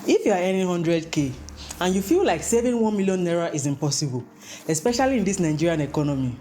If you are earning 100k and you feel like saving 1 million naira is impossible, especially in this Nigerian economy,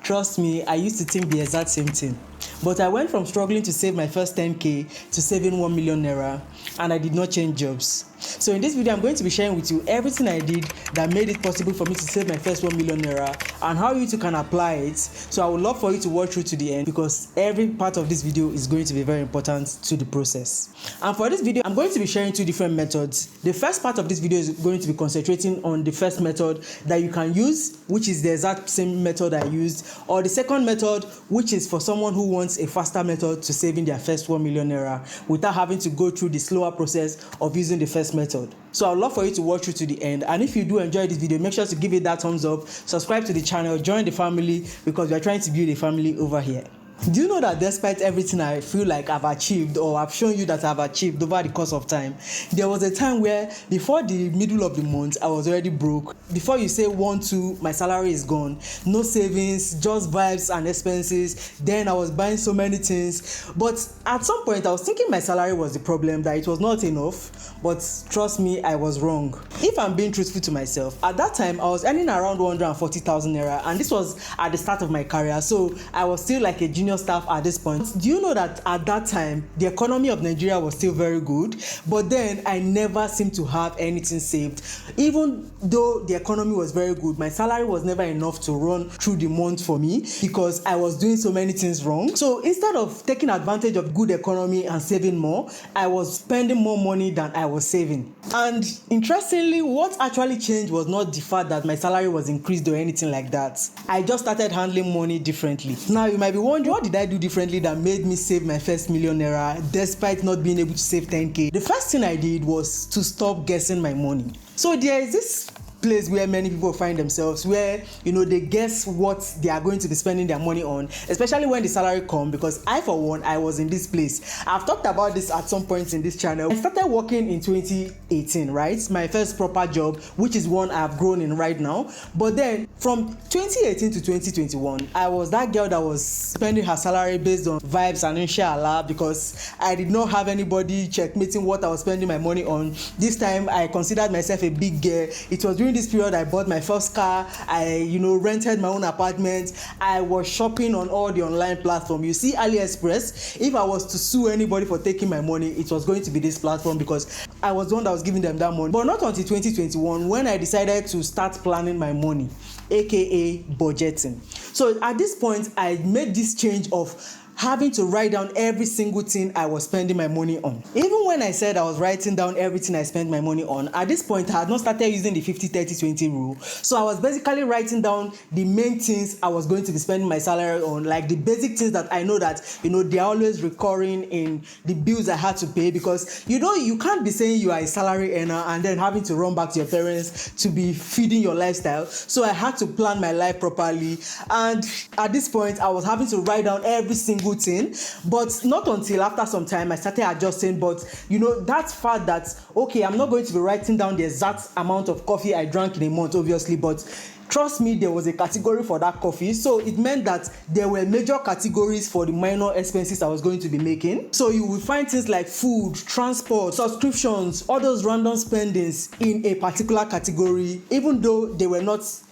trust me, I used to think the exact same thing. But I went from struggling to save my first 10k to saving 1 million naira, and I did not change jobs. So in this video, I'm going to be sharing with you everything I did that made it possible for me to save my first 1 million naira and how you too can apply it. So I would love for you to watch through to the end because every part of this video is going to be very important to the process. And for this video, I'm going to be sharing two different methods. The first part of this video is going to be concentrating on the first method that you can use, which is the exact same method I used, or the second method, which is for someone who wants a faster method to saving their first 1 million naira without having to go through the slower process of using the first method. So I'd love for you to watch through to the end, and if you do enjoy this video, make sure to give it that thumbs up, subscribe to the channel, join the family because we are trying to build a family over here. Do you know that despite everything I feel like I've achieved or I've shown you that I've achieved over the course of time, there was a time where before the middle of the month, I was already broke. Before you say 1, 2, my salary is gone. No savings, just vibes and expenses. Then I was buying so many things. But at some point, I was thinking my salary was the problem, that it was not enough. But trust me, I was wrong. If I'm being truthful to myself, at that time, I was earning around 140,000 naira. And this was at the start of my career. So I was still like a junior staff at this point. Do you know that at that time the economy of Nigeria was still very good, but then I never seemed to have anything saved? Even though the economy was very good, my salary was never enough to run through the month for me because I was doing so many things wrong. So instead of taking advantage of good economy and saving more, I was spending more money than I was saving. And interestingly, what actually changed was not the fact that my salary was increased or anything like that. I just started handling money differently. Now you might be wondering, what did I do differently that made me save my first million naira despite not being able to save 10k? The first thing I did was to stop guessing my money. So there is this place where many people find themselves where they guess what they are going to be spending their money on, especially when the salary comes, because I for one, I was in this place. I've talked about this at some points in this channel. I started working in 2018, right? My first proper job, which is one I've grown in right now. But then from 2018 to 2021, I was that girl that was spending her salary based on vibes and inshallah, because I did not have anybody checkmating what I was spending my money on. This time I considered myself a big girl. It was during this period I bought my first car. I rented my own apartment. I was shopping on all the online platforms. You see AliExpress, if I was to sue anybody for taking my money, it was going to be this platform because I was the one that was giving them that money. But not until 2021 when I decided to start planning my money, aka budgeting. So at this point, I made this change of having to write down every single thing I was spending my money on. Even when I said I was writing down everything I spent my money on, at this point I had not started using the 50-30-20 rule. So I was basically writing down the main things I was going to be spending my salary on, like the basic things that I know that they're always recurring in the bills I had to pay, because you can't be saying you are a salary earner and then having to run back to your parents to be feeding your lifestyle. So I had to plan my life properly, and at this point I was having to write down every single thing. But not until after some time I started adjusting. But that fact that okay, I'm not going to be writing down the exact amount of coffee I drank in a month, obviously, but trust me, there was a category for that coffee. So it meant that there were major categories for the minor expenses I was going to be making. So you will find things like food, transport, subscriptions, all those random spendings in a particular category, even though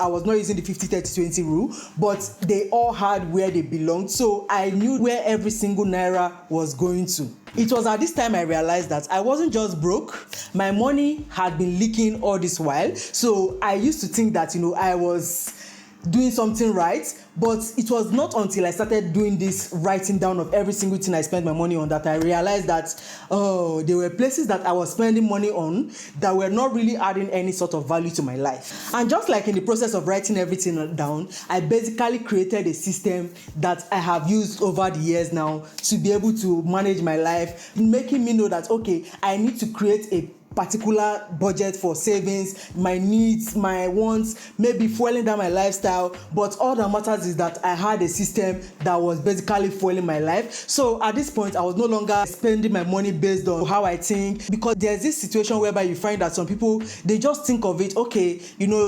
I was not using the 50-30-20 rule, but they all had where they belonged. So I knew where every single naira was going to. It was at this time I realized that I wasn't just broke, my money had been leaking all this while. So I used to think that I was doing something right, but it was not until I started doing this writing down of every single thing I spent my money on that I realized that there were places that I was spending money on that were not really adding any sort of value to my life. And just like in the process of writing everything down, I basically created a system that I have used over the years now to be able to manage my life, making me know that okay, I need to create a particular budget for savings, my needs, my wants, maybe fueling down my lifestyle. But all that matters is that I had a system that was basically fueling my life. So at this point, I was no longer spending my money based on how I think, because there's this situation whereby you find that some people, they just think of it, okay,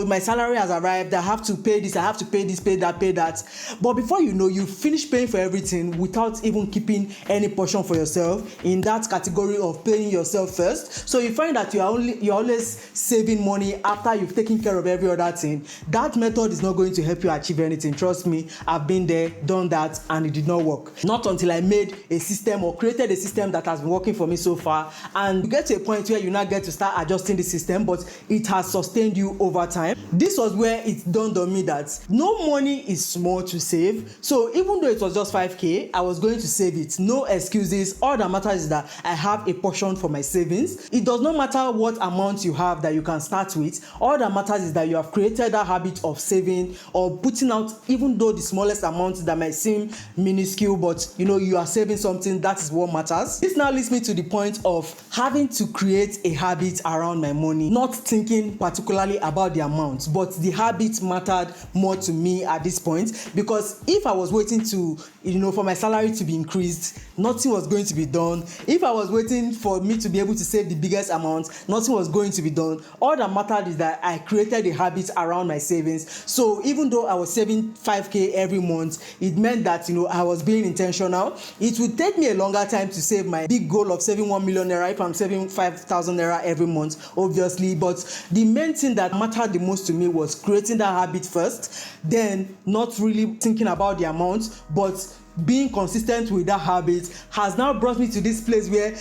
my salary has arrived, I have to pay this, I have to pay this, pay that, pay that. But before you know, you finish paying for everything without even keeping any portion for yourself in that category of paying yourself first. So you find that you're always saving money after you've taken care of every other thing, that method is not going to help you achieve anything. Trust me, I've been there, done that, and it did not work. Not until I made a system or created a system that has been working for me so far, and you get to a point where you now get to start adjusting the system, but it has sustained you over time. This was where it dawned on me that no money is small to save. So even though it was just 5k, I was going to save it. No excuses. All that matters is that I have a portion for my savings. It does not matter what amount you have that you can start with. All that matters is that you have created that habit of saving or putting out, even though the smallest amount that might seem minuscule, but you are saving something. That is what matters. This now leads me to the point of having to create a habit around my money, not thinking particularly about the amount, but the habit mattered more to me at this point, because if I was waiting to for my salary to be increased, nothing was going to be done. If I was waiting for me to be able to save the biggest amount, nothing was going to be done. All that mattered is that I created a habit around my savings. So even though I was saving 5k every month, it meant that I was being intentional. It would take me a longer time to save my big goal of saving 1 million naira if I'm saving 5,000 naira every month, obviously. But the main thing that mattered the most to me was creating that habit first, then not really thinking about the amount, but being consistent with that habit has now brought me to this place where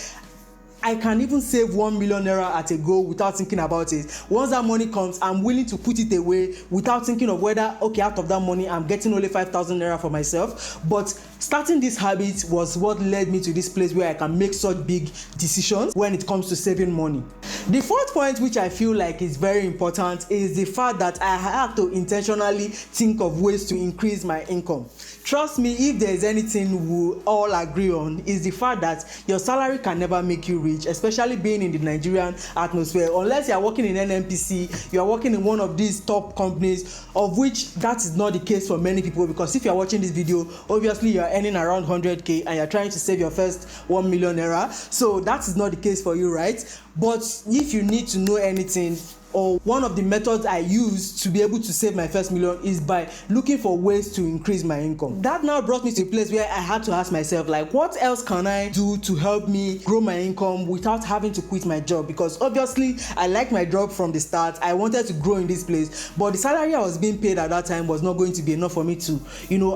I can even save 1 million naira at a go without thinking about it. Once that money comes, I'm willing to put it away without thinking of whether, okay, out of that money, I'm getting only 5,000 naira for myself. But starting this habit was what led me to this place where I can make such big decisions when it comes to saving money. The fourth point, which I feel like is very important, is the fact that I have to intentionally think of ways to increase my income. Trust me, if there is anything we all agree on, is the fact that your salary can never make you rich, especially being in the Nigerian atmosphere. Unless you are working in NNPC, you are working in one of these top companies, of which that is not the case for many people, because if you are watching this video, obviously you are earning around 100k and you are trying to save your first 1 million naira. So that is not the case for you, right? But if you need to know anything, or one of the methods I use to be able to save my first million is by looking for ways to increase my income. That now brought me to a place where I had to ask myself, like, what else can I do to help me grow my income without having to quit my job? Because obviously I liked my job from the start. I wanted to grow in this place, but the salary I was being paid at that time was not going to be enough for me to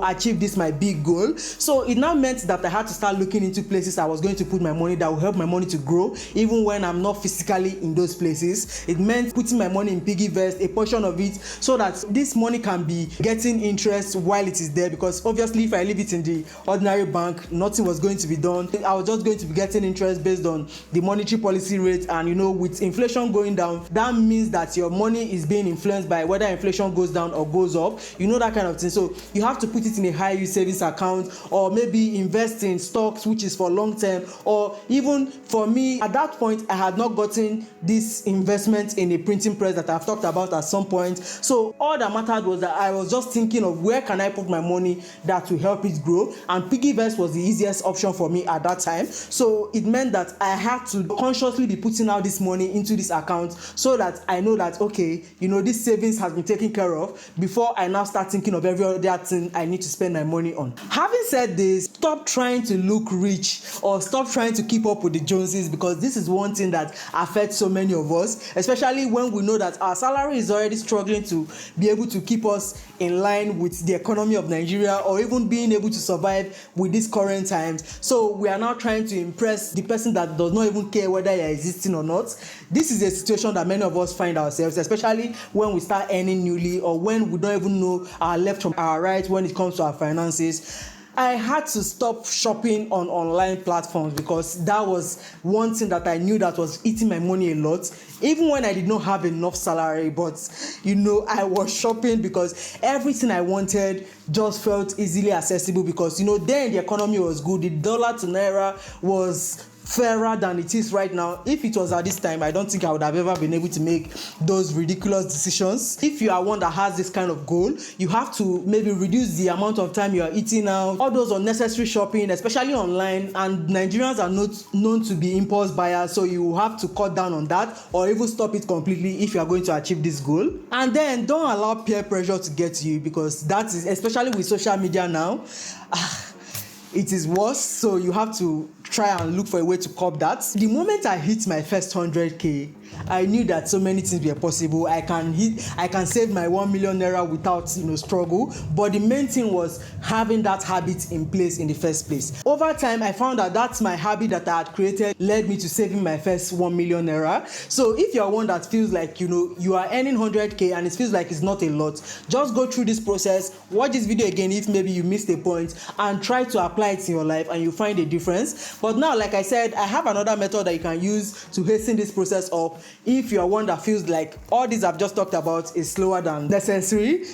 achieve this my big goal. So it now meant that I had to start looking into places I was going to put my money that will help my money to grow even when I'm not physically in those places. It meant putting my money in piggy vest, a portion of it, so that this money can be getting interest while it is there, because obviously if I leave it in the ordinary bank, nothing was going to be done. I was just going to be getting interest based on the monetary policy rate, and with inflation going down, that means that your money is being influenced by whether inflation goes down or goes up, that kind of thing. So you have to put it in a high yield savings account, or maybe invest in stocks, which is for long term. Or even for me at that point, I had not gotten this investment in a printing press that I've talked about at some point. So all that mattered was that I was just thinking of where can I put my money that will help it grow, and piggyvest was the easiest option for me at that time. So it meant that I had to consciously be putting out this money into this account, so that I know that, okay, this savings has been taken care of before I now start thinking of every other thing I need to spend my money on. Having said this, stop trying to look rich or stop trying to keep up with the Joneses, because this is one thing that affects so many of us, especially when we know that our salary is already struggling to be able to keep us in line with the economy of Nigeria, or even being able to survive with these current times. So we are now trying to impress the person that does not even care whether you are existing or not. This is a situation that many of us find ourselves, especially when we start earning newly, or when we don't even know our left from our right when it comes to our finances. I had to stop shopping on online platforms, because that was one thing that I knew that was eating my money a lot, even when I did not have enough salary. But I was shopping because everything I wanted just felt easily accessible, because then the economy was good. The dollar to naira was fairer than it is right now. If it was at this time, I don't think I would have ever been able to make those ridiculous decisions. If you are one that has this kind of goal, you have to maybe reduce the amount of time you are eating out, all those unnecessary shopping, especially online. And Nigerians are not known to be impulse buyers, so you have to cut down on that, or even stop it completely if you are going to achieve this goal. And then don't allow peer pressure to get to you, because that is, especially with social media now, it is worse. So you have to try and look for a way to cop that. The moment I hit my first 100k, I knew that so many things were possible. I can save my 1 million naira without struggle. But the main thing was having that habit in place in the first place. Over time, I found that that's my habit that I had created led me to saving my first 1 million naira. So if you are one that feels like you are earning 100k and it feels like it's not a lot, just go through this process, watch this video again if maybe you missed a point, and try to apply it in your life and you find a difference. But now, like I said, I have another method that you can use to hasten this process up if you are one that feels like all these I've just talked about is slower than necessary.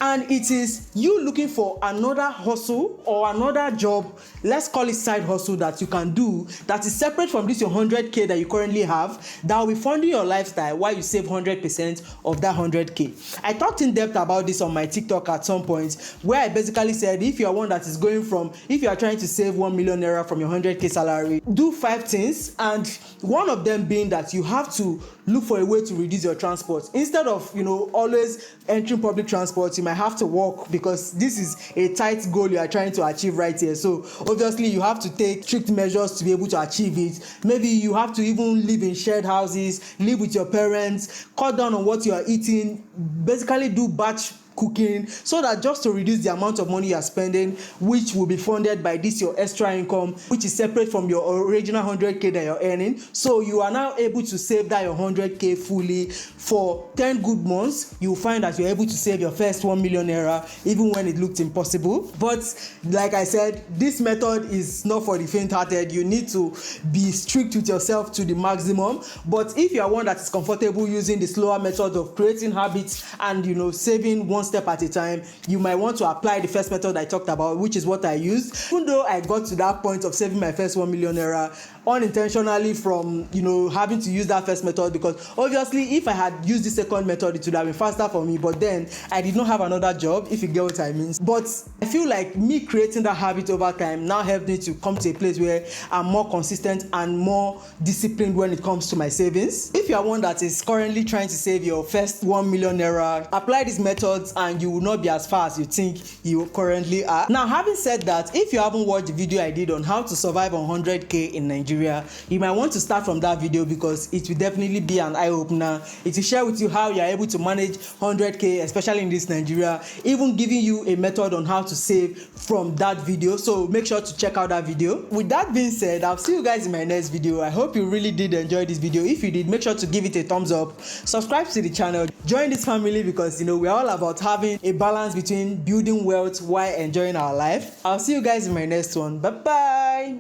And it is you looking for another hustle or another job, let's call it side hustle, that you can do that is separate from this your 100k that you currently have, that will be funding your lifestyle while you save 100% of that 100k. I talked in depth about this on my TikTok at some point, where I basically said if you are one that is if you are trying to save 1 million naira from your 100k salary, do 5 things, and one of them being that you have to look for a way to reduce your transport. Instead of always entering public transport, you might have to walk, because this is a tight goal you are trying to achieve right here. So obviously you have to take strict measures to be able to achieve it. Maybe you have to even live in shared houses, live with your parents, cut down on what you are eating, basically do batch cooking, so that just to reduce the amount of money you are spending, which will be funded by this your extra income, which is separate from your original 100k that you're earning. So you are now able to save that your 100k fully for 10 good months. You'll find that you're able to save your first 1 million naira even when it looked impossible. But like I said, this method is not for the faint-hearted. You need to be strict with yourself to the maximum. But if you are one that is comfortable using the slower method of creating habits and saving one step at a time, you might want to apply the first method I talked about, which is what I used. Even though I got to that point of saving my first 1 million naira unintentionally from having to use that first method, because obviously if I had used the second method it would have been faster for me, but then I did not have another job, if you get what I mean. But I feel like me creating that habit over time now helped me to come to a place where I'm more consistent and more disciplined when it comes to my savings. If you are one that is currently trying to save your first 1 million naira, apply these methods and you will not be as far as you think you currently are. Now, having said that, if you haven't watched the video I did on how to survive on 100k in Nigeria, you might want to start from that video, because it will definitely be an eye-opener. It will share with you how you are able to manage 100k, especially in this Nigeria, even giving you a method on how to save from that video. So make sure to check out that video. With that being said, I'll see you guys in my next video. I hope you really did enjoy this video. If you did, make sure to give it a thumbs up, subscribe to the channel, join this family, because we're all about having a balance between building wealth while enjoying our life. I'll see you guys in my next one. Bye bye.